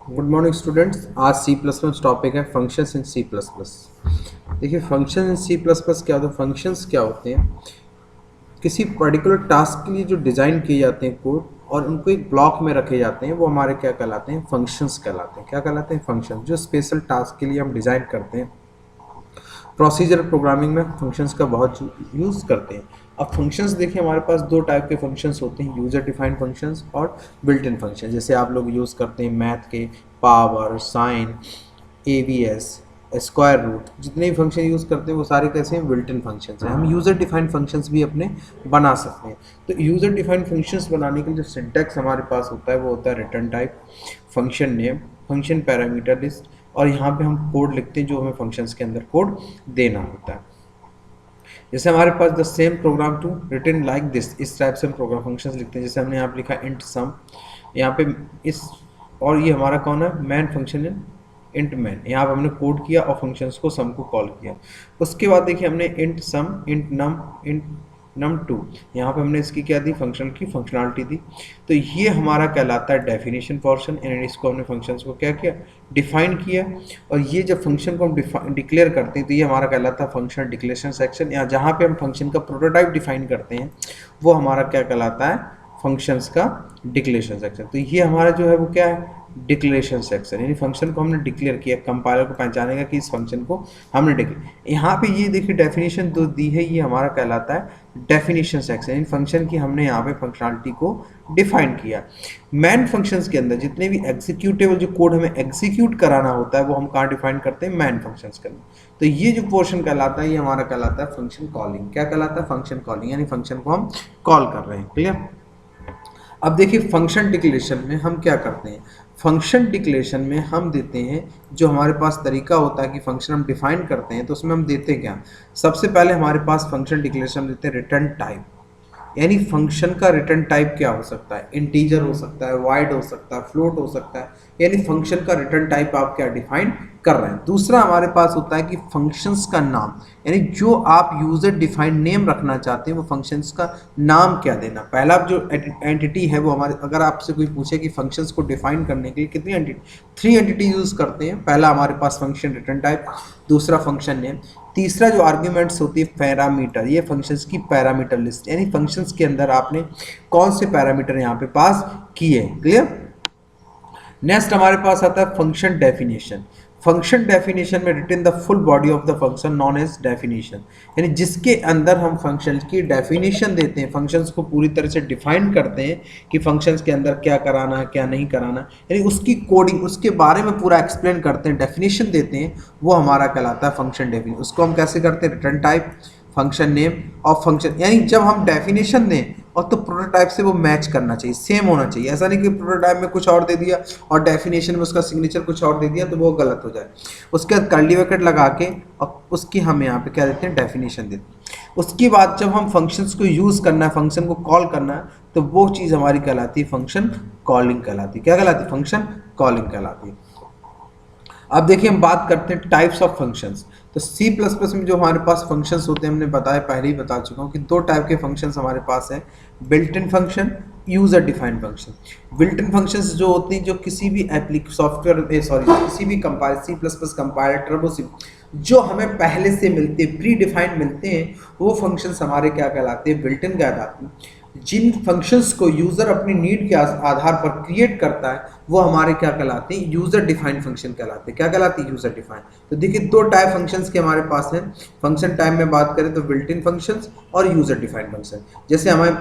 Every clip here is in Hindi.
Good morning students. आज सी प्लस प्लस टॉपिक है functions in C plus plus. देखिए function in C plus plus क्या होता है, फंक्शंस क्या होते हैं। किसी पर्टिकुलर टास्क के लिए जो डिज़ाइन किए जाते हैं कोड और उनको एक ब्लॉक में रखे जाते हैं वो हमारे क्या कहलाते हैं, फंक्शंस कहलाते हैं। क्या कहलाते हैं, फंक्शन। जो स्पेशल टास्क के लिए हम डिज़ाइन करते हैं, प्रोसीजर प्रोग्रामिंग में फंक्शंस का बहुत यूज़ करते हैं। अब फंक्शंस देखिए, हमारे पास दो टाइप के फंक्शंस होते हैं, यूज़र डिफाइंड फंक्शंस और बिल्ट इन फंक्शन। जैसे आप लोग यूज़ करते हैं मैथ के power, sine, abs, square root, जितने भी फंक्शन यूज़ करते हैं वो सारे कैसे हैं, बिल्ट इन फंक्शंस हैं। हम यूज़र डिफाइंड फंक्शंस भी अपने बना सकते हैं। तो यूज़र डिफाइंड फंक्शंस बनाने के लिए जो सिंटैक्स हमारे पास होता है वो होता है return type, function name, function parameter list, और यहाँ पे हम कोड लिखते हैं जो हमें फंक्शंस के अंदर कोड देना होता है। जैसे हमारे पास the same program to written like this, इस टाइप से हम प्रोग्राम फंक्शंस लिखते हैं। जैसे हमने यहाँ पे लिखा इंट सम, यहाँ पे इस, और ये हमारा कौन है, मैन फंक्शन है, इंट मैन। यहाँ पे हमने कोड किया और फंक्शंस को सम को कॉल किया। उसके बाद देखिए हमने int sum, int num, int num two, यहाँ पे हमने इसकी क्या दी, फंक्शन की फंक्शनलिटी दी। तो ये हमारा कहलाता है डेफिनेशन पोर्शन। यानी इसको हमने फंक्शंस को क्या किया, डिफाइन किया। और ये जब फंक्शन को हम डिक्लेयर करते हैं तो ये हमारा कहलाता है फंक्शन डिक्लेरेशन सेक्शन। या जहाँ पे हम फंक्शन का प्रोटोटाइप डिफाइन करते हैं वो हमारा क्या कहलाता है, फंक्शंस का डिक्लेरेशन सेक्शन। तो ये हमारा जो है वो क्या है, डिक्लेरेशन सेक्शन। यानी फंक्शन को हमने डिक्लेयर किया, कंपाइलर को पहचानेगा कि इस फंक्शन को हमने डिक्लेयर। यहाँ पे ये देखिए डेफिनेशन जो दी है ये हमारा कहलाता है डेफिनेशन सेक्शन। यानी फंक्शन की हमने यहाँ पे फंक्शनलिटी को डिफाइन किया। मैन फंक्शंस के अंदर जितने भी एग्जीक्यूटेबल जो कोड हमें एग्जीक्यूट कराना होता है वो हम कहाँ डिफाइन करते हैं, मैन फंक्शंस के अंदर। तो ये जो पोर्शन कहलाता है ये हमारा कहलाता है फंक्शन कॉलिंग। क्या कहलाता है, फंक्शन कॉलिंग। यानी फंक्शन को हम कॉल कर रहे हैं। क्लियर। अब देखिए फंक्शन डिक्लेरेशन में हम क्या करते हैं, फंक्शन डिक्लेरेशन में हम देते हैं, जो हमारे पास तरीका होता है कि फंक्शन हम डिफाइन करते हैं तो उसमें हम देते हैं क्या, सबसे पहले हमारे पास फंक्शन डिक्लेरेशन में देते हैं रिटर्न टाइप। यानी फंक्शन का रिटर्न टाइप क्या हो सकता है, इंटीजर हो सकता है, वाइड हो सकता है, फ्लोट हो सकता है। यानी फंक्शन का रिटर्न टाइप आप क्या डिफाइन कर रहे हैं। दूसरा हमारे पास होता है कि फंक्शंस का नाम, यानी जो आप यूजर डिफाइंड नेम रखना चाहते हैं वो फंक्शंस का नाम क्या देना। पहला जो एंटिटी है वो हमारे, अगर आपसे कोई पूछे कि फंक्शंस को डिफाइन करने के लिए कितनी एंटिटी, 3 एंटिटी यूज करते हैं। पहला हमारे पास फंक्शन रिटर्न टाइप, दूसरा फंक्शन नेम, तीसरा जो आर्ग्यूमेंट्स होती है पैरामीटर। ये फंक्शंस की पैरामीटर लिस्ट, यानी फंक्शंस के अंदर आपने कौन से पैरामीटर यहाँ पे पास किए। क्लियर। नेक्स्ट हमारे पास आता है फंक्शन डेफिनेशन। फंक्शन डेफिनेशन में written the full body of the function known as definition, यानी जिसके अंदर हम फंक्शन की डेफिनेशन देते हैं, फंक्शंस को पूरी तरह से डिफाइन करते हैं कि फंक्शंस के अंदर क्या कराना है क्या नहीं कराना, यानी उसकी कोडिंग, उसके बारे में पूरा एक्सप्लेन करते हैं, डेफिनेशन देते हैं, वो हमारा कहलाता है फंक्शन डेफिनेशन। उसको हम कैसे करते हैं, रिटर्न टाइप, फंक्शन नेम और फंक्शन। यानी जब हम डेफिनेशन दें और तो प्रोटोटाइप से वो मैच करना चाहिए, सेम होना चाहिए। ऐसा नहीं कि प्रोटोटाइप में कुछ और दे दिया और डेफिनेशन में उसका सिग्नेचर कुछ और दे दिया तो वो गलत हो जाए। उसके बाद कर्ली ब्रैकेट लगा के और उसकी हम यहाँ पे क्या देते हैं, डेफिनेशन देते हैं। उसके बाद जब हम फंक्शंस को यूज़ करना है, फंक्शन को कॉल करना है, तो वो चीज़ हमारी कहलाती है फंक्शन कॉलिंग कहलाती है। क्या कहलाती है, फंक्शन कॉलिंग कहलाती है। अब देखिए हम बात करते हैं टाइप्स ऑफ फंक्शंस। तो सी प्लस प्लस में जो हमारे पास फंक्शंस होते हैं, हमने बताया, पहले ही बता चुका हूँ कि दो टाइप के फंक्शंस हमारे पास हैं, built in function, user defined function. Built in functions जो होती हैं, जो किसी भी सॉफ्टवेयर किसी भी compiler, C plus plus compiler, turbo C, जो हमें पहले से मिलते हैं, प्री डिफाइंड मिलते हैं, वो फंक्शंस हमारे क्या कहलाते हैं, बिल्ट इन कहलाते हैं। जिन फंक्शंस को यूज़र अपनी नीड के आधार पर क्रिएट करता है वो हमारे क्या कहलाते हैं, यूज़र डिफाइंड फंक्शन कहलाते हैं। क्या कहलाते हैं, यूज़र डिफाइंड। तो देखिए दो टाइप फंक्शंस के हमारे पास हैं। फंक्शन टाइप में बात करें तो बिल्ट इन फंक्शंस और यूज़र डिफाइंड फंक्शन। जैसे हमें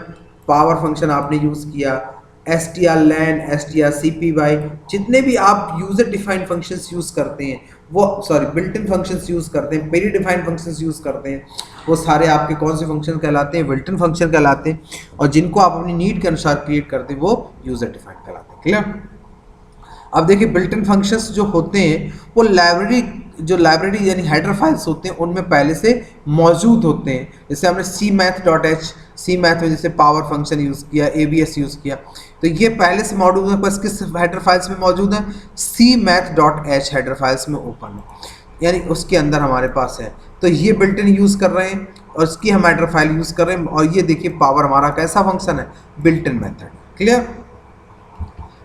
पावर फंक्शन आपने यूज़ किया, str_len, strcpy, जितने भी आप यूज़र डिफाइंड फंक्शंस यूज़ करते हैं वो, sorry, built in functions use करते हैं, प्री डिफाइंड फंक्शंस यूज़ करते हैं, वो सारे आपके कौन से फंक्शन कहलाते हैं, बिल्ट इन फंक्शन कहलाते हैं। और जिनको आप अपनी नीड के अनुसार क्रिएट करते हैं वो यूज़र डिफाइंड कहलाते हैं। क्लियर। अब देखिए बिल्ट इन फंक्शंस जो होते हैं वो लाइब्रेरी यानी हेडर फाइल्स होते हैं उनमें पहले से मौजूद होते हैं। जैसे हमने cmath.h, cmath में जैसे पावर फंक्शन यूज़ किया, abs यूज़ किया, तो ये पहले से मौजूद है, बस किस हेडर फाइल्स में मौजूद है, cmath.h हेडर फाइल्स में ओपन है, यानी उसके अंदर हमारे पास है। तो ये बिल्ट इन यूज़ कर रहे हैं और इसकी हम हेडर फाइल यूज़ कर रहे हैं। और ये देखिए पावर हमारा कैसा फंक्शन है, built in method. Clear.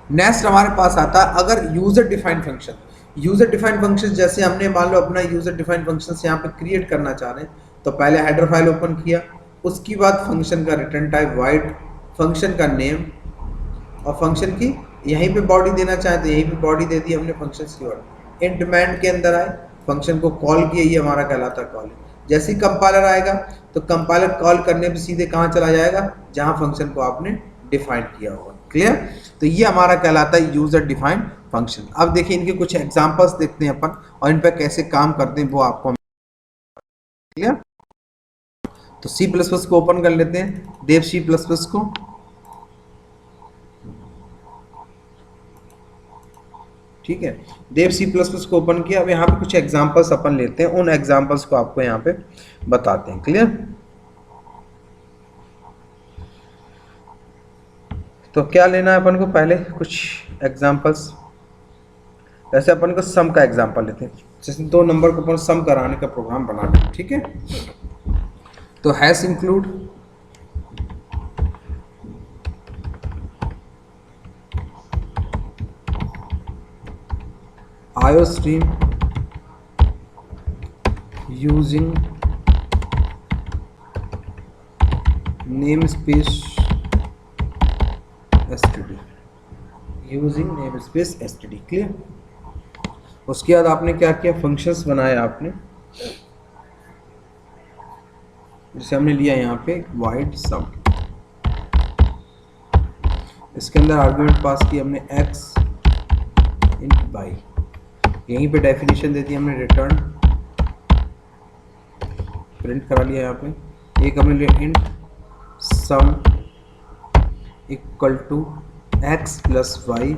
Next हमारे पास आता है अगर user defined function. User defined function जैसे हमने मान लो अपना यूजर डिफाइंड फंक्शन यहाँ पे क्रिएट करना चाह रहे हैं, तो पहले हेडर फाइल ओपन किया, उसके बाद फंक्शन का रिटर्न टाइप वाइड, फंक्शन का नेम, और फंक्शन की यहीं पे बॉडी देना चाहे तो यहीं पे बॉडी दे दी हमने फंक्शन की वर्ड। इंट मैन के अंदर आए, फंक्शन को कॉल किया, ये हमारा कहलाता है कॉल। जैसे ही कंपाइलर आएगा तो कंपाइलर कॉल करने पे सीधे कहाँ चला जाएगा, जहाँ फंक्शन को आपने डिफाइन किया होगा। क्लियर? तो ये हमारा कहलाता है यूजर डिफाइंड फंक्शन। अब देखिए इनके कुछ एग्जांपल्स देखते हैं अपन, और इन पर कैसे काम करते हैं वो आपको। क्लियर? तो सी प्लस प्लस को ओपन कर लेते हैं, देव सी प्लस प्लस को। ठीक है, देव सी प्लस प्लस को ओपन किया। अब यहाँ पे कुछ एग्जांपल्स अपन लेते हैं, उन एग्जांपल्स को आपको यहाँ पे बताते हैं। क्लियर? तो क्या लेना है अपन को, पहले कुछ एग्जांपल्स। वैसे अपन को सम का एग्जांपल लेते हैं, जैसे 2 नंबर को अपन सम कराने का प्रोग्राम बना लें। ठीक है, तो hash include IO stream using namespace std, using namespace std। Clear? उसके बाद आपने क्या किया, फंक्शंस बनाया आपने, जैसे हमने लिया यहाँ पे वाइड सम, इसके अंदर आर्गुमेंट पास की हमने x इंट बाई, यहीं पे डेफिनेशन दे दी हमने रिटर्न, प्रिंट करा लिया यहाँ पे। एक हमने लिया int sum equal to x plus y,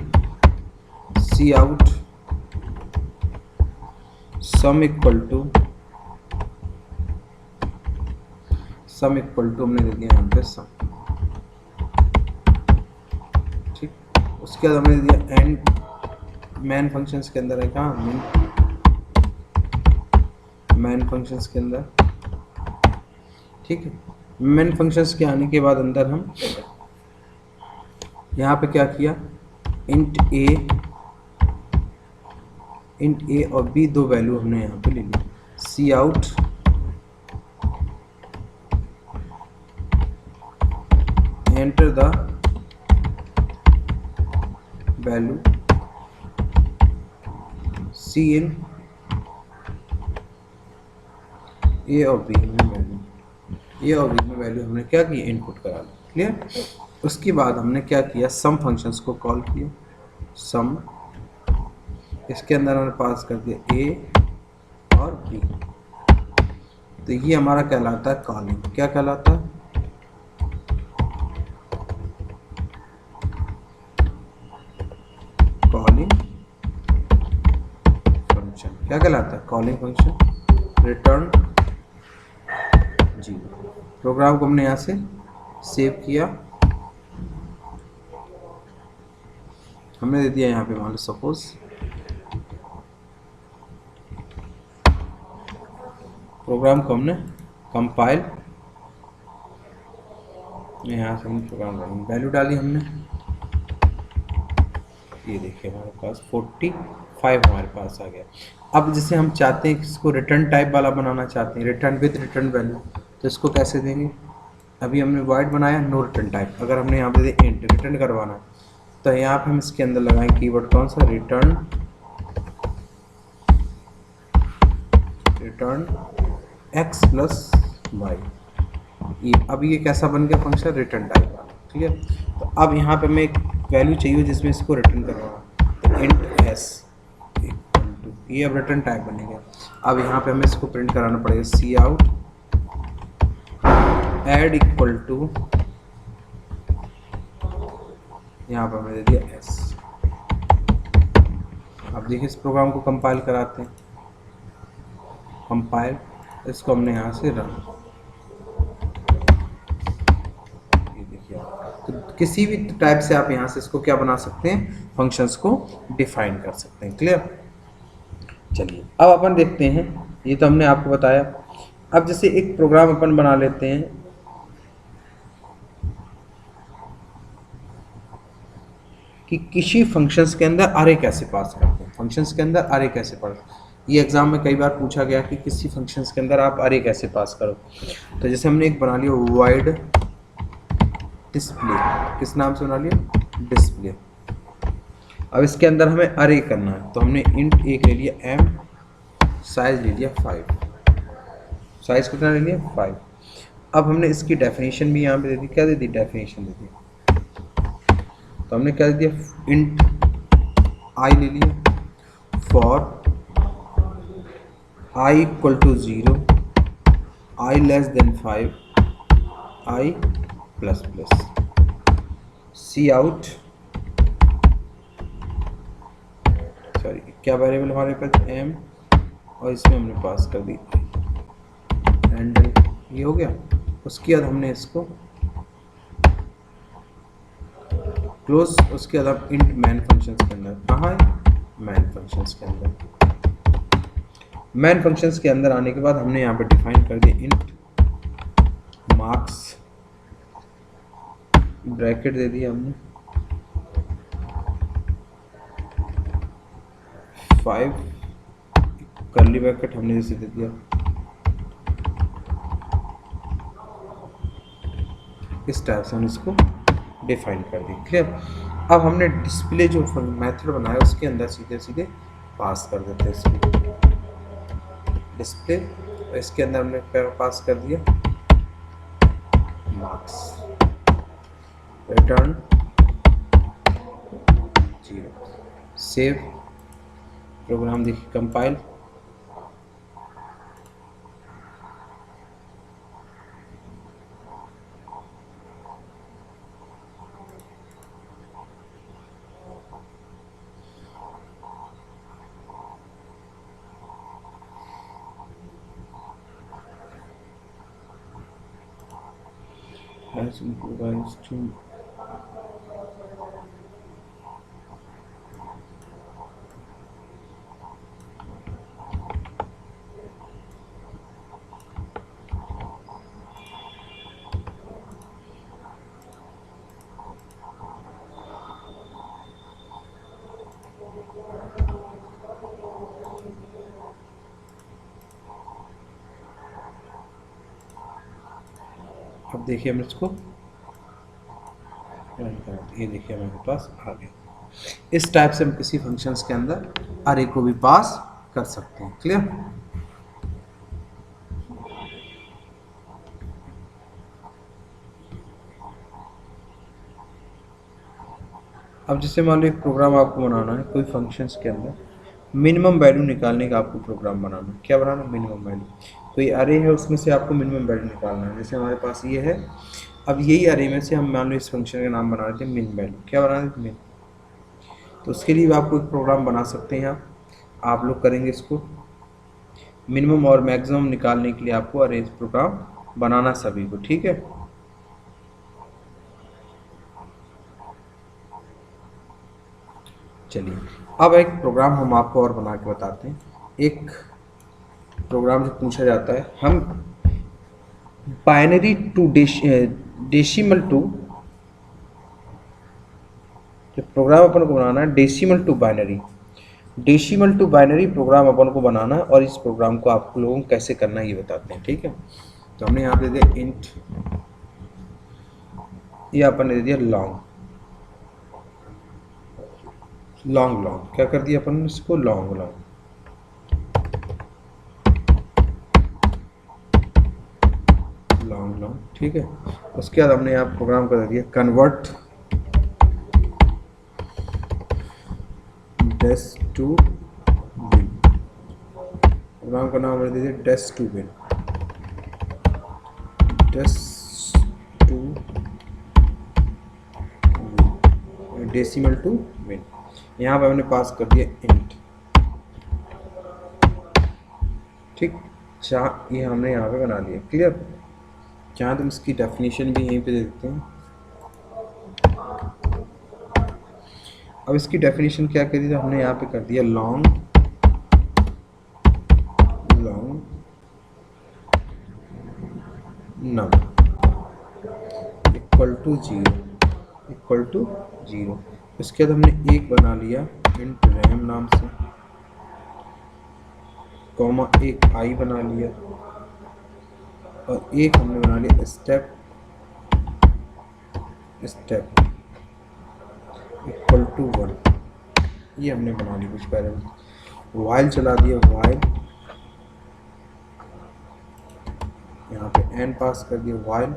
cout sum equal to हमने दे दिया यहाँ पे सम। ठीक, उसके बाद हमने दे दिया एंड मैन फंक्शंस के अंदर है, कहाँ मैन फंक्शंस के अंदर। ठीक है, मैन फंक्शंस के आने के बाद अंदर हम यहाँ पे क्या किया, इंट ए और बी, 2 वैल्यू हमने यहाँ पे ले ली। सी आउट एंटर द वैल्यू, सी इन ए और बी में वैल्यू, ए और बी में वैल्यू हमने क्या की, इनपुट करा ली। क्लियर? उसके बाद हमने क्या किया, सम फंक्शंस को कॉल किया, सम, इसके अंदर हमने पास कर दिया ए और बी। तो ये हमारा कहलाता है कॉलिंग। क्या कहलाता है, कॉलिंग फंक्शन। क्या कहलाता है, कॉलिंग फंक्शन। रिटर्न 0। प्रोग्राम को हमने यहाँ से सेव किया, हमने दे दिया यहाँ पे मान लो सपोज प्रोग्राम को हमने कंपाइल, यहाँ से हमने प्रोग्राम वैल्यू डाली हमने, ये देखिए हमारे पास 45 हमारे पास आ गया। अब जैसे हम चाहते हैं कि इसको रिटर्न टाइप वाला बनाना चाहते हैं, रिटर्न विद रिटर्न वैल्यू, तो इसको कैसे देंगे। अभी हमने वाइड बनाया, नो रिटर्न टाइप। अगर हमने यहाँ पे दे इंट रिटर्न करवाना, तो यहाँ पे हम इसके अंदर लगाएं कीवर्ड कौन सा, रिटर्न x प्लस वाई। अब ये कैसा बन गया फंक्शन, रिटर्न टाइप वाला। ठीक है, तो अब यहाँ पे हमें एक वैल्यू चाहिए जिसमें इसको रिटर्न करवाना, तो इंट s इक्वल टू, ये अब रिटर्न टाइप बनेगा। अब यहाँ पे हमें इसको प्रिंट कराना पड़ेगा, सी आउट एड इक्वल टू, यहाँ पर हमें दे दिया s। अब देखिए इस प्रोग्राम को कंपाइल कराते हैं, कंपाइल, इसको हमने यहाँ से रन, ये देखिए। तो किसी भी टाइप से आप यहाँ से इसको क्या बना सकते हैं, फंक्शंस को डिफाइन कर सकते हैं। क्लियर? चलिए अब अपन देखते हैं, ये तो हमने आपको बताया। अब जैसे एक प्रोग्राम अपन बना लेते हैं, कि किसी फंक्शंस के अंदर अरे कैसे पास करते हैं, फंक्शंस के अंदर अरे कैसे पास। ये एग्जाम में कई बार पूछा गया कि किसी फंक्शंस के अंदर आप अरे कैसे पास करो। तो जैसे हमने एक बना लिया वाइड डिस्प्ले, किस नाम से बना लिया, डिस्प्ले। अब इसके अंदर हमें अरे करना है, तो हमने इंट एक ले लिया m, साइज ले लिया 5, साइज कितना ले लिया 5। अब हमने इसकी डेफिनेशन भी यहाँ पे दे दी, क्या दे दी, डेफिनेशन दे दी। तो हमने क्या दे दिया, इंट i ले लिया for i equal to 0, i less than 5, i plus plus, cout, sorry क्या वेरिएबल हमारे पास m, और इसमें हमने पास कर दी हैंडल, ये हो गया। उसके बाद हमने इसको क्लोज, उसके बाद हम इंट मैन फंक्शंस के अंदर, कहाँ है, मैन फंक्शंस के अंदर। मैन फंक्शंस के अंदर आने के बाद हमने यहाँ पे डिफाइन कर दिया इंट मार्क्स, ब्रैकेट दे दिया हमने 5, कर्ली ब्रैकेट हमने जैसे दे दिया, इस टाइप से हम इसको डिफाइन कर दी, क्लियर। अब हमने डिस्प्ले जो मेथड बनाया उसके अंदर सीधे सीधे पास कर देते हैं इसको डिस्प्ले, और इसके अंदर हमने पास कर दिया मार्क्स, रिटर्न 0, सेव, प्रोग्राम देखिए कंपाइल, has improvised to अब देखिए हम इसको रन करें, ये देखिए हमारे पास आ गया। इस टाइप से हम किसी फंक्शंस के अंदर अरे को भी पास कर सकते हैं, क्लियर। अब जैसे मान लो एक प्रोग्राम आपको बनाना है कोई फंक्शंस के अंदर, मिनिमम वैल्यू निकालने का आपको प्रोग्राम बनाना है, क्या बनाना, मिनिमम वैल्यू। तो ये अरे है, उसमें से आपको मिनिमम वैल्यू निकालना है। जैसे हमारे पास ये है, अब यही अरे में से हम मान लो इस फंक्शन का नाम बना देते हैं मिन वैल्यू, क्या बना देते हैं, मिन। तो उसके लिए आपको एक प्रोग्राम बना सकते हैं आप लोग करेंगे इसको मिनिमम और मैक्सिमम निकालने के लिए आपको अरे प्रोग्राम बनाना सभी को, ठीक है। चलिए अब एक प्रोग्राम हम आपको और बना के बताते हैं। एक प्रोग्राम जो पूछा जाता है, हम बाइनरी टू डेसिमल टू, जो प्रोग्राम अपन को बनाना है decimal to binary, decimal to binary program अपन को बनाना है, और इस प्रोग्राम को आप लोगों को कैसे करना है ये बताते हैं, ठीक है। तो हमने यहाँ पे दे दिया इंट, ये अपन ने दे दिया लॉन्ग, लॉन्ग लॉन्ग, क्या कर दिया अपन ने इसको, लॉन्ग लॉन्ग, लॉन्ग लॉन्ग, ठीक है। उसके बाद हमने यहाँ प्रोग्राम कर दिया convert dec to bin, program का नाम हमने दे दिया dec to bin, dec to bin, decimal to bin. यहाँ पर हमने पास कर दिया इंट, ठीक, ये हमने यहाँ पे बना लिया, क्लियर। जहाँ तक इसकी डेफिनेशन भी यहीं पे दे देते हैं। अब इसकी डेफिनेशन क्या कर दी, हमने यहाँ पे कर दिया long long num equal to 0, equal to 0। इसके बाद हमने एक बना लिया इंट रैम नाम से, कॉमा एक आई बना लिया, और एक हमने बना लिया स्टेप इक्वल टू 1। ये हमने बना ली कुछ पैरामीटर। वाइल चला दिया, वाइल यहाँ पे एन पास कर दिया, वाइल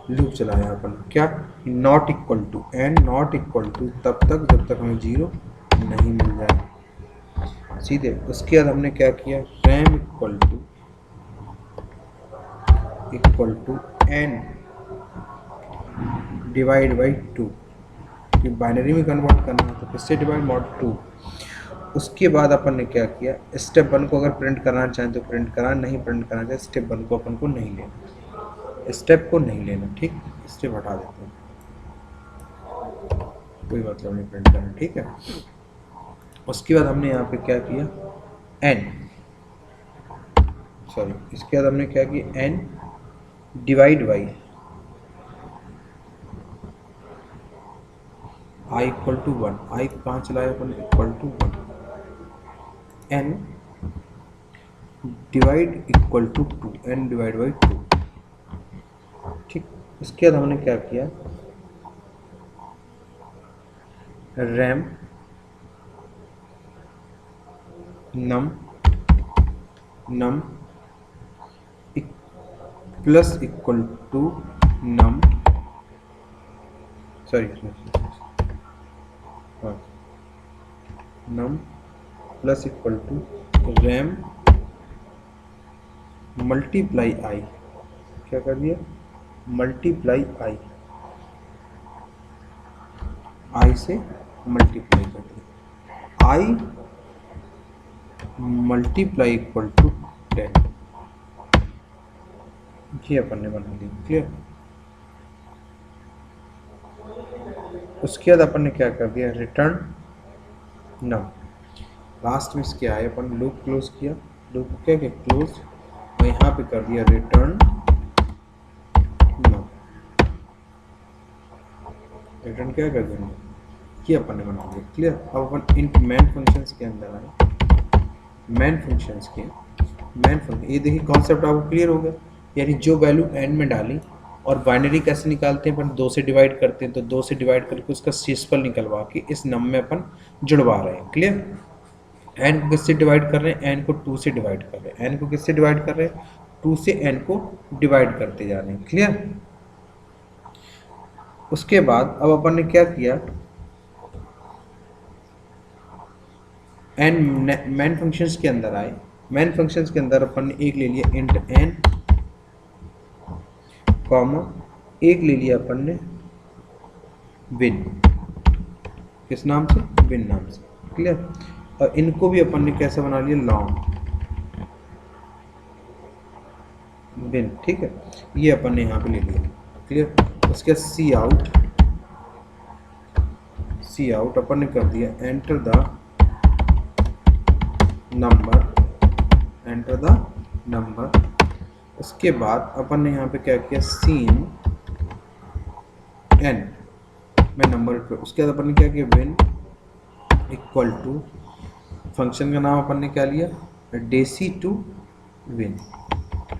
लूप चलाया अपन क्या, not equal to n not equal to तब तक जब तक हमें 0 नहीं मिल जाए सीधे। उसके बाद हमने क्या किया, rem equal to n divide by 2, कि बाइनरी में कन्वर्ट करना है तो किससे डिवाइड, मॉड 2। उसके बाद अपन ने क्या किया, स्टेप 1 को अगर प्रिंट करना चाहें तो प्रिंट करा, नहीं प्रिंट करना चाहे स्टेप 1 को अपन को नहीं लेना, स्टेप को नहीं लेना, ठीक, स्टेप हटा देते हैं, कोई मतलब नहीं प्रिंट करना, ठीक है। उसके बाद हमने यहाँ पे क्या किया, इसके बाद हमने क्या किया, N divide by I equal to 1, I को कहाँ चलाया अपन, equal to 1, N divide equal to 2, N divide by 2, ठीक। इसके बाद हमने क्या किया, rem num plus equal to num plus equal to rem multiply I, क्या कर दिया, मल्टीप्लाई आई से मल्टीप्लाई कर दिया, आई मल्टीप्लाई इक्वल टू 10, ये अपन ने बना दी, क्लियर। उसके बाद अपन ने क्या कर दिया, रिटर्न नम, लास्ट में इसके आए अपन लूप क्लोज किया, लूप क्या किया, क्लोज, और यहाँ पे कर दिया रिटर्न नम, रिटर्न क्या कर देंगे, ये अपन ने बना दिया, क्लियर। अब अपन इंट मैन फंक्शंस के अंदर आए, मैन फंक्शंस के मैन फंक्शन, ये देखिए कॉन्सेप्ट आपको क्लियर हो गया, यानी जो वैल्यू एंड में डाली, और बाइनरी कैसे निकालते हैं अपन, 2 से डिवाइड करते हैं, तो 2 से डिवाइड करके उसका शेषफल निकलवा के इस नम में अपन जुड़वा रहे हैं, क्लियर। एन को किससे डिवाइड कर रहे हैं, एन को 2 से डिवाइड कर रहे हैं, एन को किससे डिवाइड कर रहे हैं, 2 से एन को डिवाइड करते जा रहे हैं, क्लियर। उसके बाद अब अपन ने क्या किया, एन मैन फंक्शंस के अंदर आए, मैन फंक्शंस के अंदर अपन ने एक ले लिया इंट एन, कॉमा एक ले लिया अपन ने विन, किस नाम से, विन नाम से, क्लियर। और इनको भी अपन ने कैसे बना लिया, लॉन्ग विन, ठीक है, ये अपन ने यहाँ पे ले लिया, क्लियर। उसके सी आउट अपन ने कर दिया एंटर द नंबर। उसके बाद अपन ने यहाँ पे क्या किया, सीन एन में नंबर पे, उसके बाद अपन ने क्या किया, विन इक्वल टू, फंक्शन का नाम अपन ने क्या लिया, deci to bin,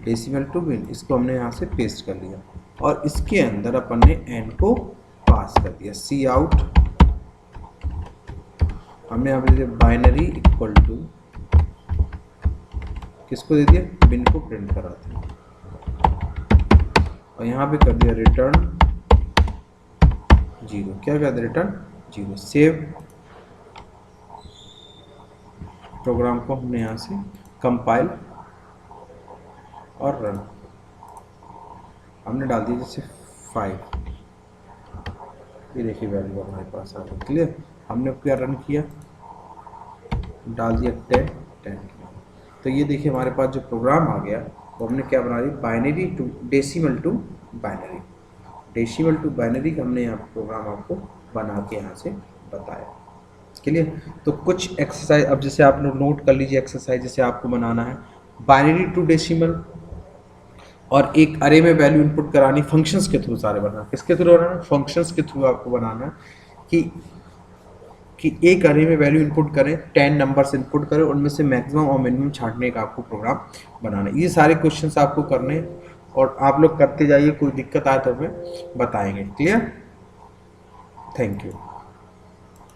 decimal to bin, इसको हमने यहाँ से पेस्ट कर लिया, और इसके अंदर अपन ने एन को पास कर दिया, सी आउट हमने यहाँ पे दे दिया बाइनरी इक्वल टू, किसको दे दिया, विन को प्रिंट करा था, और यहाँ पे कर दिया रिटर्न 0, क्या कर दिया, रिटर्न 0। सेव प्रोग्राम को हमने यहाँ से कंपाइल और रन, हमने डाल दिया जैसे 5, ये देखिए वैल्यू हमारे पास आ गई, क्लियर। हमने क्या रन किया, डाल दिया 10, तो ये देखिए हमारे पास जो प्रोग्राम आ गया वो हमने क्या बना दिया, binary to decimal to binary, decimal to binary का हमने यहाँ प्रोग्राम आपको बना के यहाँ से बताया, क्लियर। तो कुछ एक्सरसाइज अब जैसे आप लोग नोट कर लीजिए, एक्सरसाइज जैसे आपको बनाना है बाइनरी टू डेसिमल, और एक अरे में वैल्यू इनपुट करानी, फंक्शंस के थ्रू सारे बनाना, किसके थ्रू बनाना, फंक्शंस के थ्रू आपको बनाना है। कि एक अरे में वैल्यू इनपुट करें, 10 नंबर्स इनपुट करें, उनमें से मैक्सिमम और मिनिमम छांटने का आपको प्रोग्राम बनाना है। ये सारे क्वेश्चंस आपको करने हैं और आप लोग करते जाइए, कोई दिक्कत आए तो हमें बताएंगे। क्लियर? Thank you.